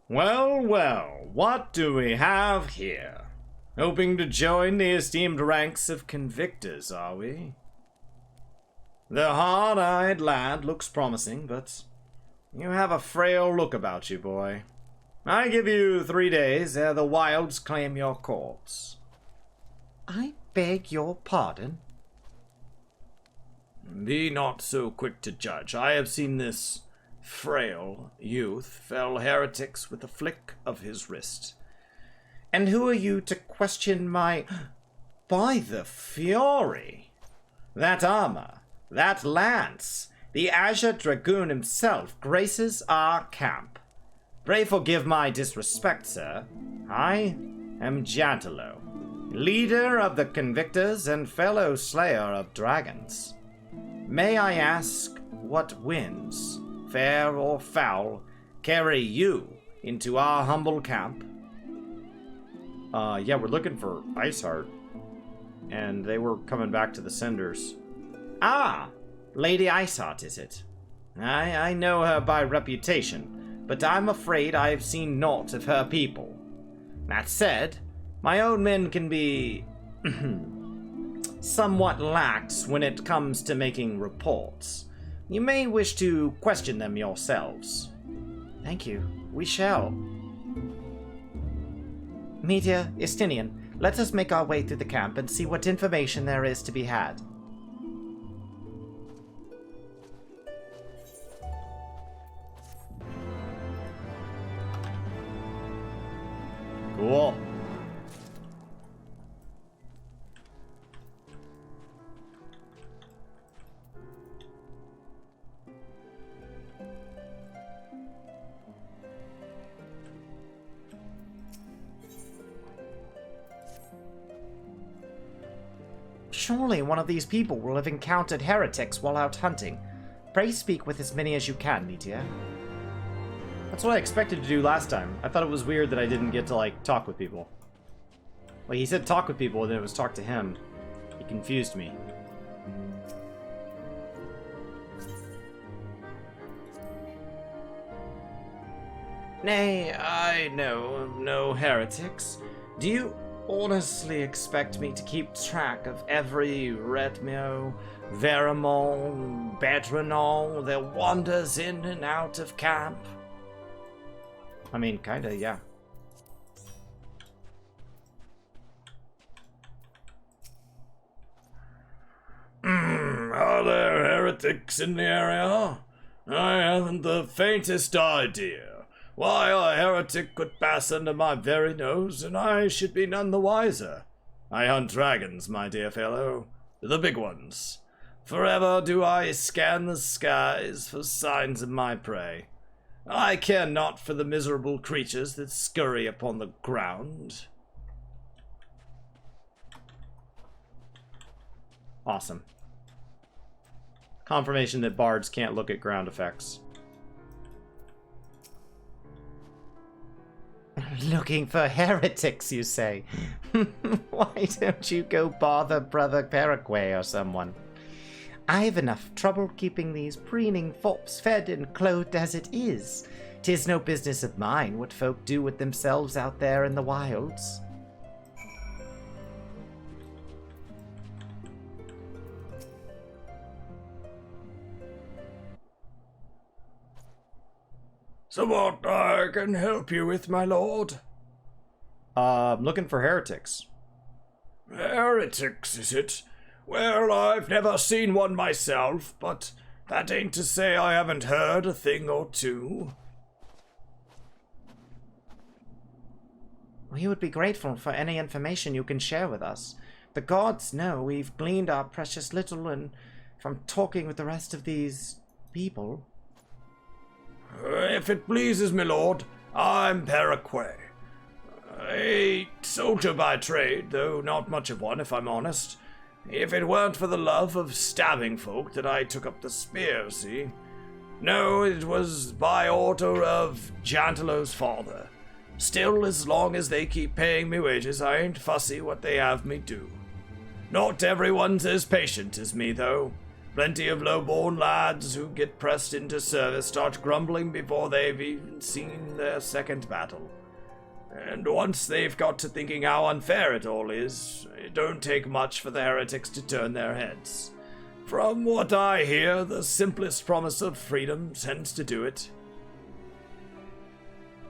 Well, what do we have here? Hoping to join the esteemed ranks of convictors, are we? The hard-eyed lad looks promising, but you have a frail look about you, boy. I give you 3 days ere the wilds claim your corpse. I beg your pardon? Be not so quick to judge. I have seen this frail youth fell heretics with a flick of his wrist. And who are you to question my... By the Fury! That armor, that lance, the Azure Dragoon himself graces our camp. Pray forgive my disrespect, sir. I am Jantalo, leader of the Convictors and fellow slayer of dragons. May I ask what winds, fair or foul, carry you into our humble camp? Yeah, we're looking for Iceheart. And they were coming back to the Cinders. Ah, Lady Iceheart, is it? I know her by reputation, but I'm afraid I've seen naught of her people. That said, my own men can be somewhat lax when it comes to making reports. You may wish to question them yourselves. Thank you. We shall. Meteor, Istinian, let us make our way through the camp and see what information there is to be had. Cool. Surely one of these people will have encountered heretics while out hunting. Pray speak with as many as you can, Meteor. That's what I expected to do last time. I thought it was weird that I didn't get to, like, talk with people. Like, he said talk with people, and then it was talk to him. He confused me. Nay, I know of no heretics. Do you honestly expect me to keep track of every Retmio, Verimol, Bedranol that wanders in and out of camp? I mean, kinda, yeah. Are there heretics in the area? I haven't the faintest idea. Why a heretic could pass under my very nose, and I should be none the wiser. I hunt dragons, my dear fellow, the big ones. Forever do I scan the skies for signs of my prey. I care not for the miserable creatures that scurry upon the ground. Awesome. Confirmation that bards can't look at ground effects. Looking for heretics, you say? Why don't you go bother Brother Paraguay or someone? I've enough trouble keeping these preening fops fed and clothed as it is. 'Tis no business of mine what folk do with themselves out there in the wilds. So what I can help you with, my lord? I'm looking for heretics. Heretics, is it? Well, I've never seen one myself, but that ain't to say I haven't heard a thing or two. We would be grateful for any information you can share with us. The gods know we've gleaned our precious little and from talking with the rest of these people. If it pleases me, lord, I'm Paraquay. A soldier by trade, though not much of one, if I'm honest. If it weren't for the love of stabbing folk that I took up the spear, see? No, it was by order of Jantalo's father. Still, as long as they keep paying me wages, I ain't fussy what they have me do. Not everyone's as patient as me, though. Plenty of low-born lads who get pressed into service start grumbling before they've even seen their second battle. And once they've got to thinking how unfair it all is, it don't take much for the heretics to turn their heads. From what I hear, the simplest promise of freedom tends to do it.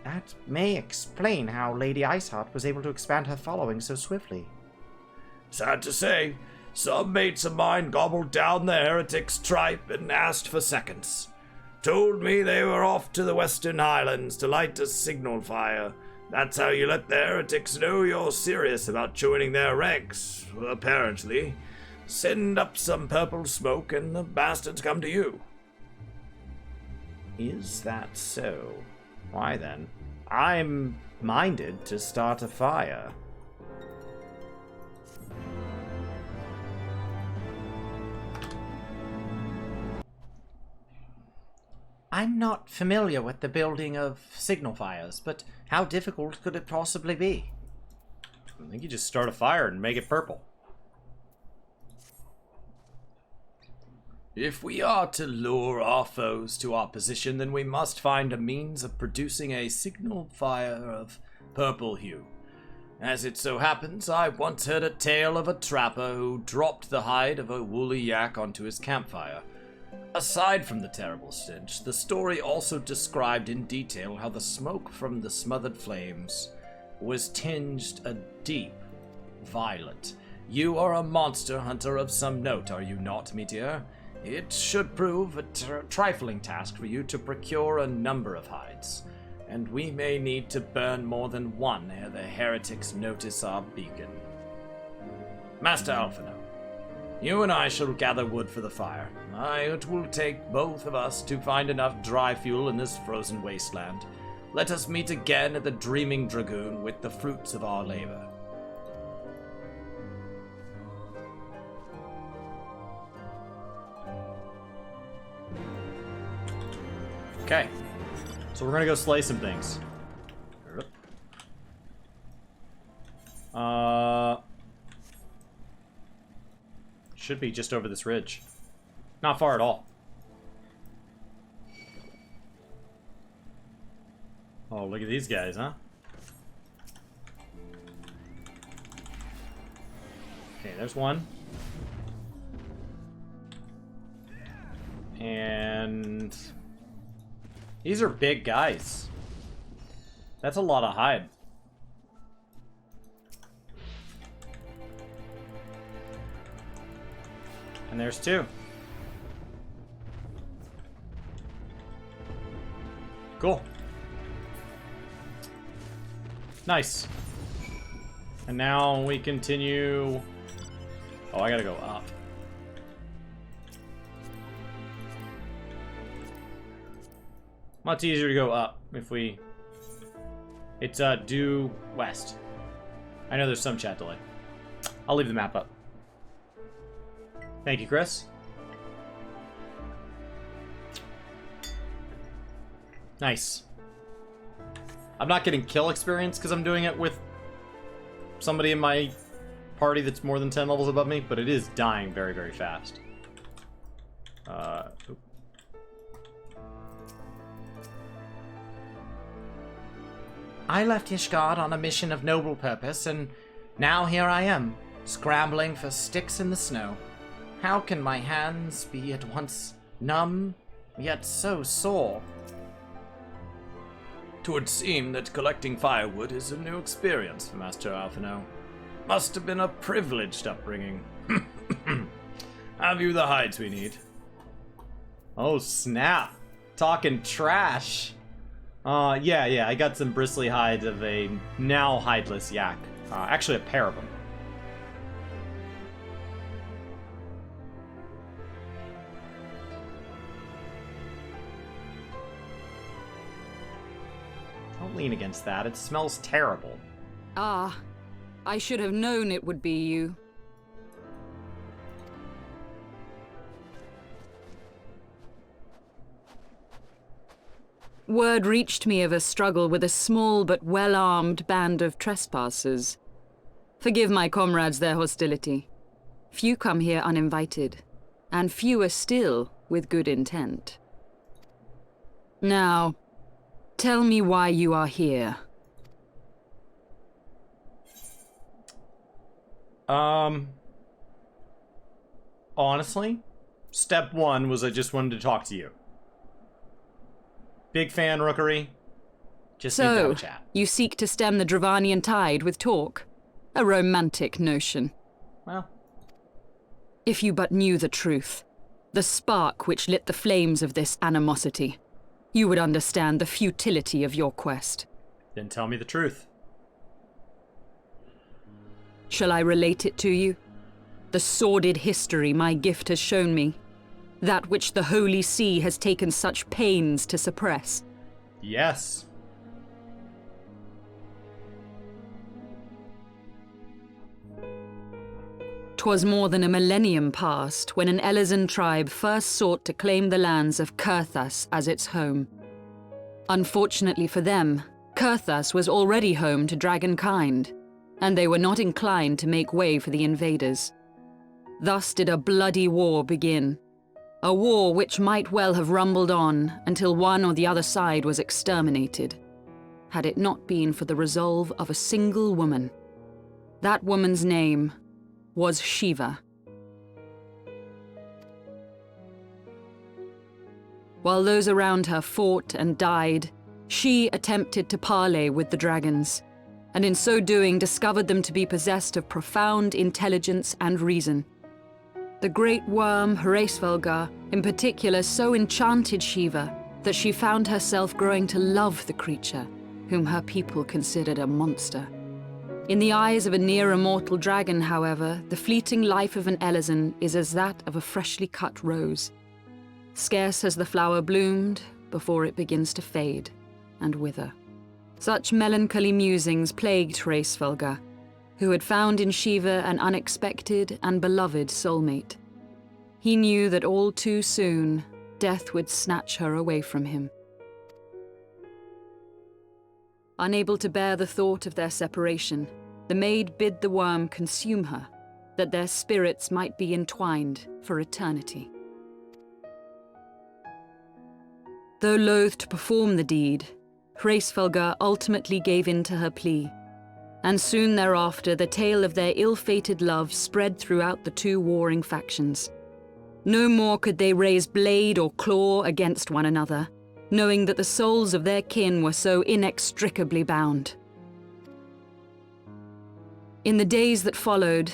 That may explain how Lady Iceheart was able to expand her following so swiftly. Sad to say, some mates of mine gobbled down the heretics' tripe and asked for seconds. Told me they were off to the Western Highlands to light a signal fire. That's how you let the heretics know you're serious about joining their ranks, apparently. Send up some purple smoke and the bastards come to you. Is that so? Why then? I'm minded to start a fire. I'm not familiar with the building of signal fires, but how difficult could it possibly be? I think you just start a fire and make it purple. If we are to lure our foes to our position, then we must find a means of producing a signal fire of purple hue. As it so happens, I once heard a tale of a trapper who dropped the hide of a woolly yak onto his campfire. Aside from the terrible stench, the story also described in detail how the smoke from the smothered flames was tinged a deep violet. You are a monster hunter of some note, are you not, Meteor? It should prove a trifling task for you to procure a number of hides, and we may need to burn more than one ere the heretics notice our beacon. Master Alphino, you and I shall gather wood for the fire. It will take both of us to find enough dry fuel in this frozen wasteland. Let us meet again at the Dreaming Dragoon with the fruits of our labor. Okay. So we're gonna go slay some things. Should be just over this ridge. Not far at all. Oh, look at these guys, huh? Okay, there's one. And these are big guys. That's a lot of hide. And there's two. Cool. Nice. And now we continue. Oh, I gotta go up. Much easier to go up if we... It's due west. I know there's some chat delay. I'll leave the map up. Thank you, Chris. Nice. I'm not getting kill experience because I'm doing it with somebody in my party that's more than 10 levels above me, but it is dying very, very fast. Oop. I left Ishgard on a mission of noble purpose, and now here I am, scrambling for sticks in the snow. How can my hands be at once numb, yet so sore? 'Twould seem that collecting firewood is a new experience for Master Alphino. Must have been a privileged upbringing. Have you the hides we need? Oh, snap. Talking trash. Yeah, I got some bristly hides of a now hideless yak. Actually, a pair of them. Don't lean against that. It smells terrible. Ah, I should have known it would be you. Word reached me of a struggle with a small but well-armed band of trespassers. Forgive my comrades their hostility. Few come here uninvited. and fewer still with good intent. Now, tell me why you are here. Honestly, step one was I just wanted to talk to you. Big fan, Rookery. Just need to have a chat. You seek to stem the Dravanian tide with talk? A romantic notion. Well, If you but knew the truth, the spark which lit the flames of this animosity, you would understand the futility of your quest. then tell me the truth. Shall I relate it to you? The sordid history my gift has shown me. That which the Holy See has taken such pains to suppress. Yes. 'Twas more than a millennium past when an Elezen tribe first sought to claim the lands of Kurthas as its home. Unfortunately for them, Kurthas was already home to dragonkind, and they were not inclined to make way for the invaders. Thus did a bloody war begin. A war which might well have rumbled on until one or the other side was exterminated, had it not been for the resolve of a single woman. That woman's name was Shiva. While those around her fought and died, she attempted to parley with the dragons, and in so doing discovered them to be possessed of profound intelligence and reason. The great worm, Hraesvelgar, in particular so enchanted Shiva that she found herself growing to love the creature, whom her people considered a monster. In the eyes of a near-immortal dragon, however, the fleeting life of an Elezen is as that of a freshly cut rose. Scarce has the flower bloomed before it begins to fade and wither. Such melancholy musings plagued Hraesvelgar, who had found in Shiva an unexpected and beloved soulmate. He knew that all too soon, death would snatch her away from him. Unable to bear the thought of their separation, the maid bid the worm consume her, that their spirits might be entwined for eternity. Though loath to perform the deed, Hraesvelgar ultimately gave in to her plea, and soon thereafter the tale of their ill-fated love spread throughout the two warring factions. No more could they raise blade or claw against one another, knowing that the souls of their kin were so inextricably bound. In the days that followed,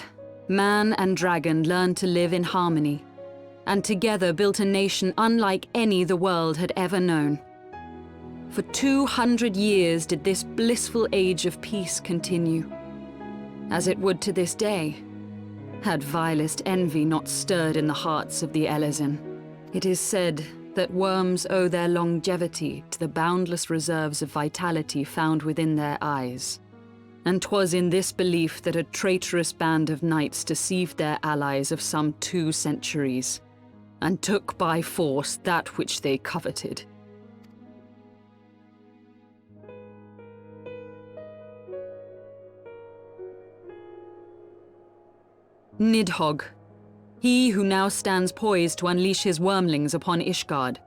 man and dragon learned to live in harmony, and together built a nation unlike any the world had ever known. For 200 years did this blissful age of peace continue, as it would to this day, had vilest envy not stirred in the hearts of the Elezen. It is said that worms owe their longevity to the boundless reserves of vitality found within their eyes. And 'twas in this belief that a traitorous band of knights deceived their allies of some 2 centuries, and took by force that which they coveted. Nidhogg, he who now stands poised to unleash his wormlings upon Ishgard,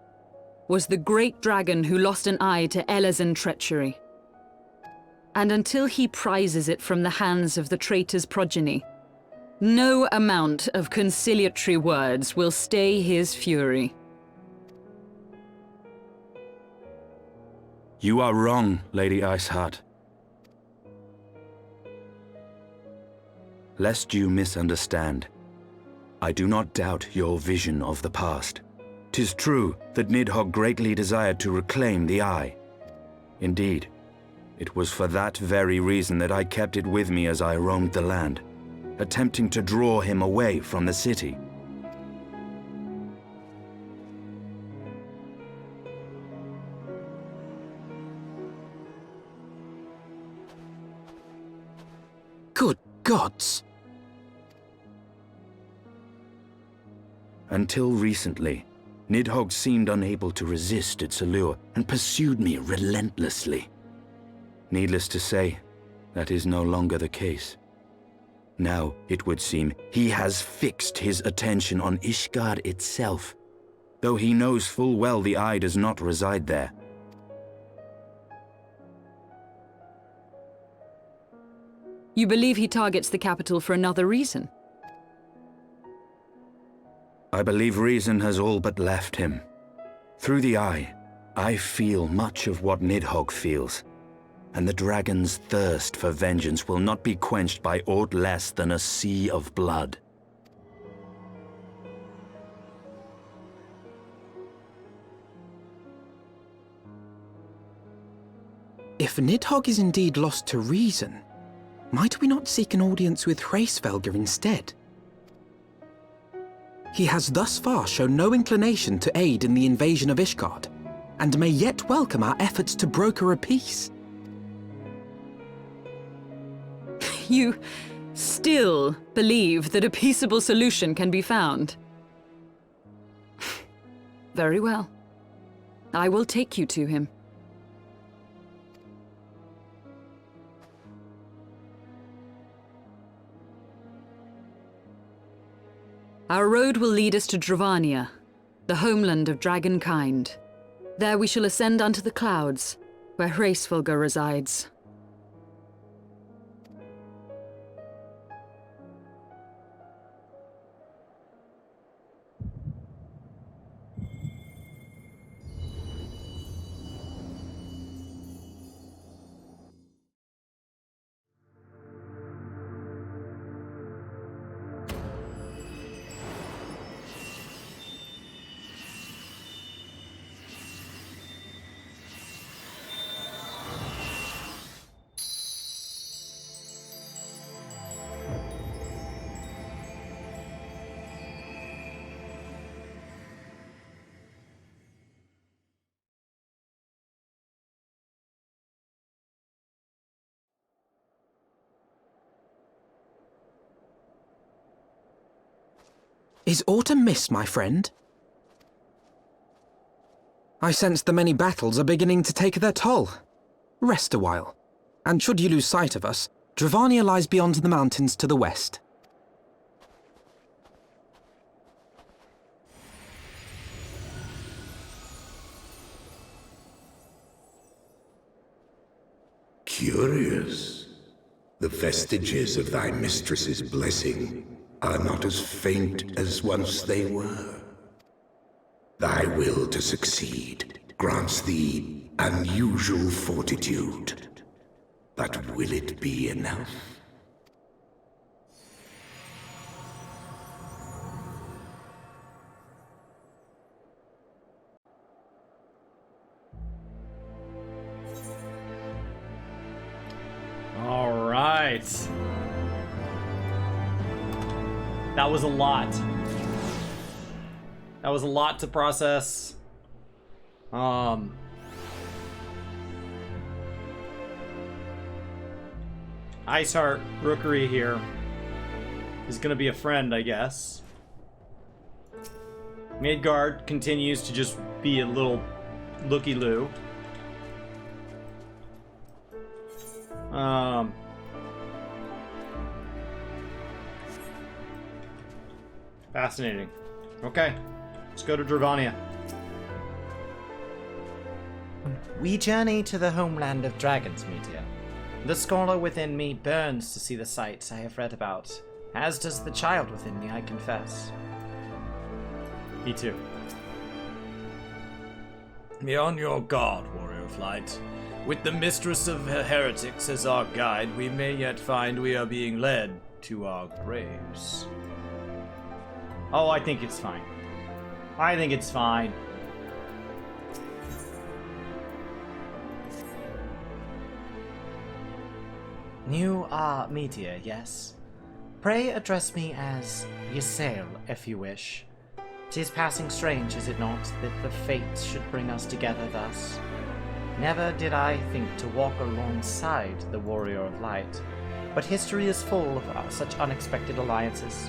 was the great dragon who lost an eye to Elezen treachery. And until he prizes it from the hands of the traitor's progeny, no amount of conciliatory words will stay his fury. You are wrong, Lady Iceheart. Lest you misunderstand, I do not doubt your vision of the past. 'Tis true that Nidhogg greatly desired to reclaim the Eye. Indeed, it was for that very reason that I kept it with me as I roamed the land, attempting to draw him away from the city. Good gods! Until recently, Nidhogg seemed unable to resist its allure and pursued me relentlessly. Needless to say, that is no longer the case. Now, it would seem, he has fixed his attention on Ishgard itself, though he knows full well the eye does not reside there. You believe he targets the capital for another reason? I believe reason has all but left him. Through the eye, I feel much of what Nidhogg feels, and the dragon's thirst for vengeance will not be quenched by aught less than a sea of blood. If Nidhogg is indeed lost to reason, might we not seek an audience with Hraesvelgr instead? He has thus far shown no inclination to aid in the invasion of Ishgard, and may yet welcome our efforts to broker a peace. You still believe that a peaceable solution can be found? Very well. I will take you to him. Our road will lead us to Dravania, the homeland of dragonkind. There we shall ascend unto the clouds, where Hraesvelgr resides. Is aught amiss, my friend? I sense the many battles are beginning to take their toll. Rest a while, and should you lose sight of us, Dravania lies beyond the mountains to the west. Curious. The vestiges of thy mistress's blessing are not as faint as once they were. Thy will to succeed grants thee unusual fortitude. But will it be enough? All right. That was a lot. That was a lot to process. Iceheart Rookery here is gonna be a friend, I guess. Midgard continues to just be a little looky-loo. Fascinating. Okay, let's go to Dravania. We journey to the homeland of dragons, Meteor. The scholar within me burns to see the sights I have read about, as does the child within me, I confess. Me too. Be on your guard, warrior of light. With the mistress of heretics as our guide, we may yet find we are being led to our graves. Oh, I think it's fine. I think it's fine. You are Meteor, yes? Pray address me as Ysael, if you wish. 'Tis passing strange, is it not, that the fates should bring us together thus? Never did I think to walk alongside the Warrior of Light, but history is full of such unexpected alliances.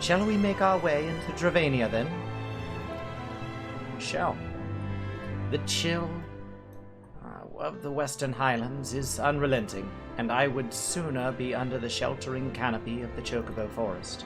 Shall we make our way into Dravania, then? We shall. The chill... of the Western Highlands is unrelenting, and I would sooner be under the sheltering canopy of the Chocobo Forest.